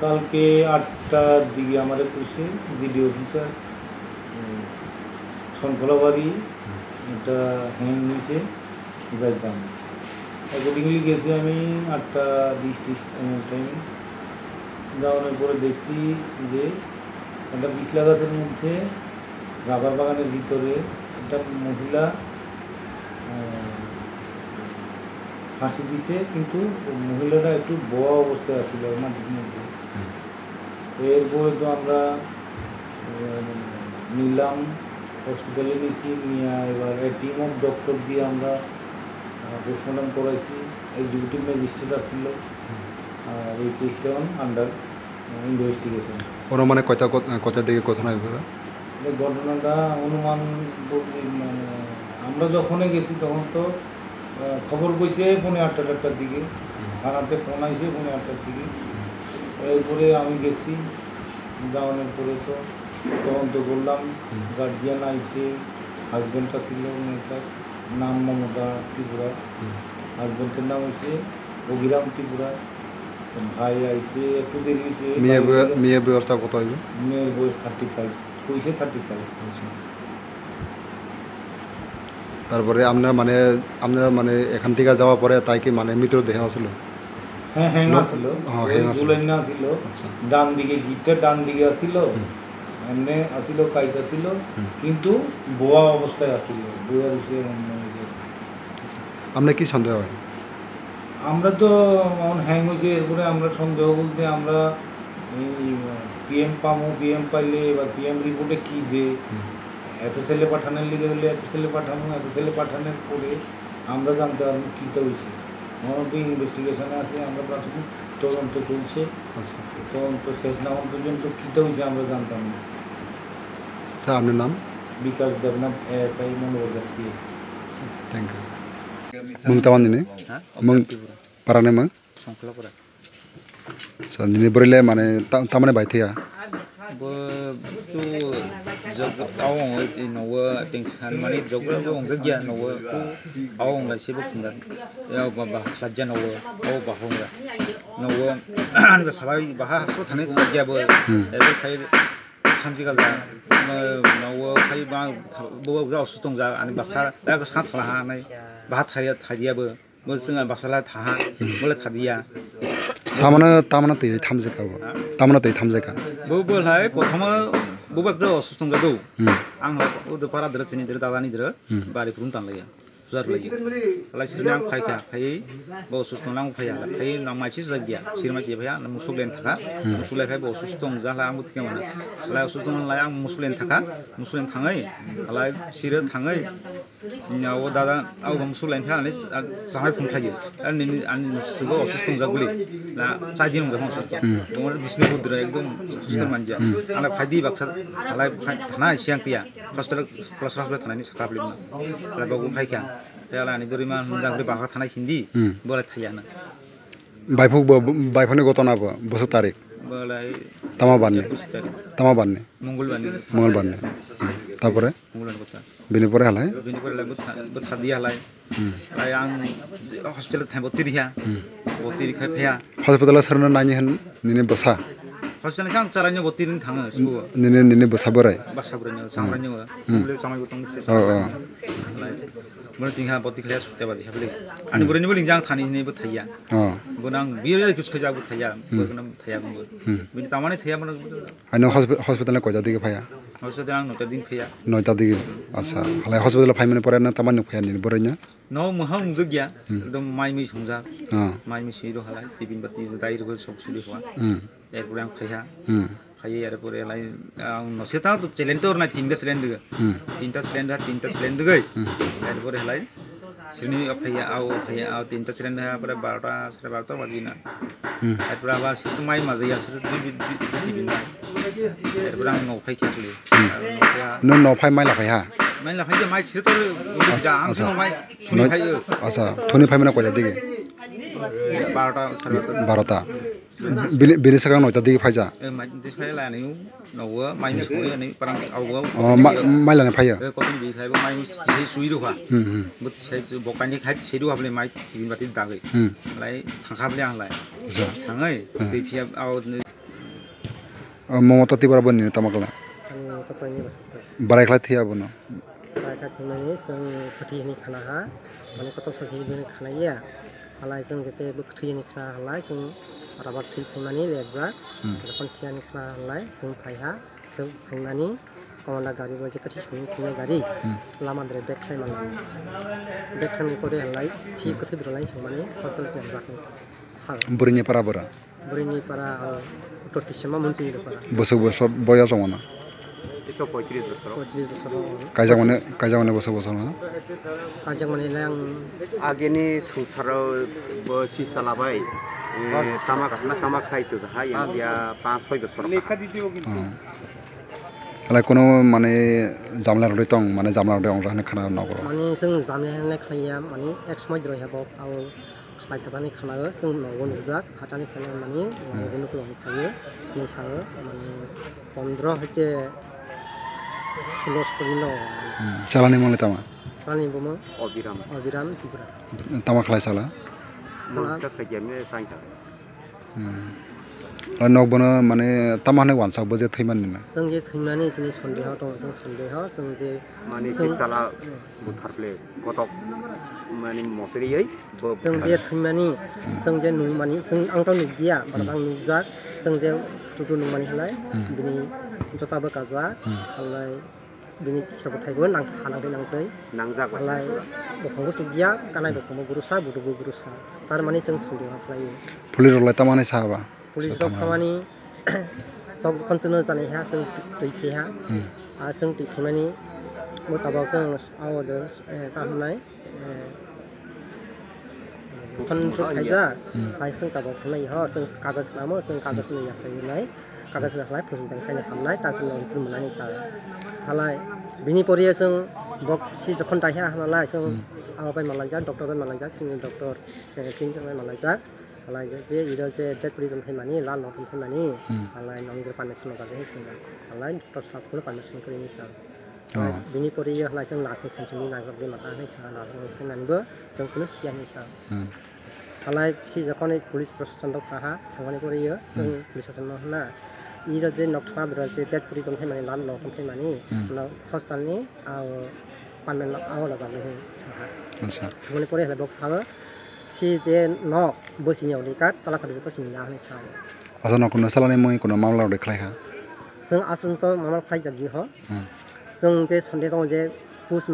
কালকে 8টার দিকে আমাদের কইছে জিডি অফিসার সনফলাবাড়ি এটা হ্যাং হয়েছে যাইতাম। অ্যাকর্ডিংলি গেছি আমি 8:20 টাইমে। যাওয়ার পরে দেখছি যে একটা বিশলা গাছের মধ্যে রাবার বাগানের ভিতরে একটা মহিলা ফাঁসি দিছে, কিন্তু মহিলাটা একটু বোয়া অবস্থায় আছিল মাটির মধ্যে। এরপরে তো আমরা নিলাম, হসপিটালে নিয়েছি, নিয়ে এবার টিম অফ ডক্টর দিয়ে আমরা পোস্টমর্টম করাইছি। এক্সিকিউটিভ ম্যাজিস্ট্রেট আসছিল। আর এই কেসটা আন্ডার ইনভেস্টিগেশন। অনুমানে কয়টার দিকে ঘটনা এবার? এই ঘটনাটা অনুমান আমরা যখনই গেছি তখন তো খবর কইছে 8:30টার দিকে, থানাতে ফোন আইছে 8:30টার দিকে। এরপরে আমি গেছি, যাওয়ানোর পরে তো তদন্ত করলাম, গার্জিয়ান আইছে, হাজব্যান্ডটা ছিল, মেয়েটার নাম মমতা ত্রিপুরা, হাজব্যান্ডের নাম হচ্ছে অভিরাম ত্রিপুরা, ভাই আইছে একটু দেরি হয়েছে। মেয়ের বয়সটা কত হইবে? মেয়ের বয়স 35, কইছে 35। আচ্ছা, তারপরে আপনারা মানে এখান থেকে যাওয়ার পরে তাই কি মানে মৃতদেহ আসলো? হ্যাঁ হ্যাং আসছিল, না ছিল। ডান দিকে গিটটা ডান দিকে আসছিল, এমনি আসছিল, কাইতে ছিল, কিন্তু বোয়া অবস্থায় আসছিল, বোয়া রুচে। আপনার কি সন্দেহ হয়? আমরা তো হ্যাং হয়েছে। এরপরে আমরা সন্দেহ বলতে আমরা এই পিএম পামো, পিএম পাইলে বা পিএম রিপোর্টে কী দে, এফএসএলে পাঠানোর লিগে হলে এফএসএলে পাঠানো, এফএসএলে পাঠানোর পরে আমরা জানতে পারবো কীটা হয়েছে। আমার তো ইনভেস্টিগেশনে আছে, আমরা প্রাথমিক তদন্ত চলছে। আচ্ছা, তদন্ত শেষ না হওয়া পর্যন্ত কীটা হয়েছে আমরা জানতাম না। আচ্ছা, আপনার নাম? Bikash Debnath, ASI Manubazar PS। Thank you. tawan ini parane mang Songkla sa dini berile mane tamane baithia bo tu jog awong oi no wa pengsan mani jog bo ong jagya no wa ku awong la sebo kundan ya ba sajja no wa aw ba hong ra no wa an ba sabai ba ha so thane jagya bo ebe khai 참지가 나 나와 khai ba bo ga su tong ja ani ba sa da ga sa thla ha nai ba thadia bo mo singa ba sala tha mole thadia tamana te thamjeka bo tamana te thamjeka bo bo lai prothoma bo ba ga su tong ja do ang la o de para dra chini dra da ni dra bari prum tan lai jar lagi lai sirni ang khai ka khai bo su tong lang phaya khai nang mai chi jagya sirma chi phaya na musuklen thaka musule khai bo su tong ja la ang butka mana lai su tong lai ang musuklen thaka musuklen thangai lai sira thangai o dada au musuklen phaya ni samai phum khai ani sugo su tong ja guli na sai din ja su tong bo bisnu budra ekdom suster manja ala phadi baksa lai thana siang tia hospital plus thana ni sakap limna la bo khai ka ya ni beriman jang de bahar thana hindi boleh thayana বাইফনে ঘটনা বছর তারিখ boleh তামাবান্নে মঙ্গলবারনে তারপরে বিনি পরে হালাই but hadiah lai lai ang hospital thai botir ya botir khai phaya হসপিটালে সারনা নানি হন নিনে বসা hospital kang caranya botir ni thanga su নিনে বসা বরাই basabranya sangranya boleh samai gotong se lai boleh tinggal botir khai sute badi habli ani boreni boling jang thani ni bo thaya bonang biar kis khoja bo thaya bonam thaya bo bini tamane thaya mana আইনো হসপিটালে কয়টা দিকে ফায়া? hospital ang nota din phaya 9টা দিকে। আচ্ছা, হালাই হসপিটালে ফাইমানে পরে না তামান ফায়া নি বরাইনা no mohang jagya ekdom mai mi songjak mai mi siro halai tibin bati dai ro sok sili hwa erpore ang khaya khai erpore lai ang no seta to cylinder na tinta cylinder gai erpore halai sini phaya tinta cylinder pore 12টা 12:30 baji na erpore aba situ mai majai asir tibin erpore ang no phai khali no ফাই মাইলা ফায়া mai la phai mai sir to ja ang so mai thuni phai আচ্ছা থনি phi মানে কয়টা দিকে? 12টা 12টা বিনি সাকা 9টা দিকে ফাইজা mai phai la ni no wa mai mi sui ni parang au মাইলানে ফাইয়া kotin bi khai mai mi sei sui ro ha but sei bokani khai sei ro hable mai tibin bati dagai lai thangkha bli ang lai আচ্ছা thangai tei phia au ममता तिब्राबो नि तमकला आं ततयनि बससे बारायख्ला थैयाबो न बायका थैनानै जों फोथैनि खाना हा माने कत सहिनि खानाया हालाय जों जेते फोथैनि खाना हालाय जों राबार सै फैमानि लेबा तखन थियानि खाना हालाय जों फायहा जों फैमानि कमान्डा गारि बजे कथि सुनि थैनाय गारि लामाद्रे बेक खायमानि बेक खायमानि करे हालाय थि कथि बिरलाय जों माने फसल टियान जाखै सा बुरिनि पारा बुरिनि पारा टटिसमा मोनसे पारा बोसोर बयस जमाना itu 35 besar. 35 बोसोराव कायजा माने बोसोर ना कायजा माने आं Ageni sungsaraw si salabai. Tama khaito ha yang dia 5-6 besar. ala kono মানে জামলা রই তং মানে জামলা রই অংরা খানা নগর माने जों जामनाय खाया माने एक समय द्रय हाबो आव खाय थादानि खाना जों नगन जाक हाटानि खाना माने नगन को खायो नि सायो माने 15 हते 16 स्टोरिनो चालानि मले तामा सानि बम Obiram तिब्रा तामा खलाय साला Maka kejamnya sangat. नक बनो माने तामाने वानसा बजे थैमान नि जों जे थैमानि जोंनि सन्देह दं जों सन्देह जों जे Mani si salah butarple kotok mani mosriyai. जों जे थैमानि जों जे नुमानि जों आंथ नुगिया बारबां नुजाक जों जे टुटु नुमानि हलाय बिनि जताबो काजा हलाय बिनि खिथाबथायबो नां खानांगै नांगै Nangjak. हलाय बखंबो सुगिया कानाय बखंबो गुरुसा बुदुबो गुरुसा तार माने जों सन्देह खालायो पुलिस रलाय तामाने साबा पुलिस रक खामानि सब कन्टिन्यू जानाय हा जों दैखे हा आ जों दैखांनायनि मुताबाव जों आवदो ताहनाय कन्ट्रोल खायजा फाय जों ताबाव खालाय हा जों कागज नामो जों कागज नि याखैनाय कागज लाखलाय फुजिन खायनो खामनाय ताकि नौ मोननानै सा हालाय बिनि परिया जों बक सि जखन दाहिया हालाय जों आवबाय मालायजा डॉक्टर बाय मालायजा सिनि डॉक्टर फिन जाबाय मालायजा हालाय जे इरो जे डेट प्रिजन फैमानि लाल नटन फैमानि हालाय नंगो पारमिशन गाजे हिसुना हालाय डॉक्टर साहबखौ पारमिशन करिनि सा बिनि परिया हालाय जों लास्ट टेंशननि नागरबे माथा है सा नागरबे सेनानबो जों कुनो सियानि सा हालाय सि जखन पुलिस प्रशासन दक साहा थांगानि परियो जों पुलिस प्रशासन होना इरो जे नक्था द्र जे डेट प्रिजन फैमानि लाल नटन फैमानि हस्पिटलनि आव पानमेन आव लगाबे साहा अच्छा सबनि परे हालाय बक Saha si je no bosi ni olikat tala sabi ko sin ya ni sa asa no kuno salane moi kuno mamla de khlai ha जों आसुन तो मामा खाय जगी हो जों जे सन्डे दं जे पुस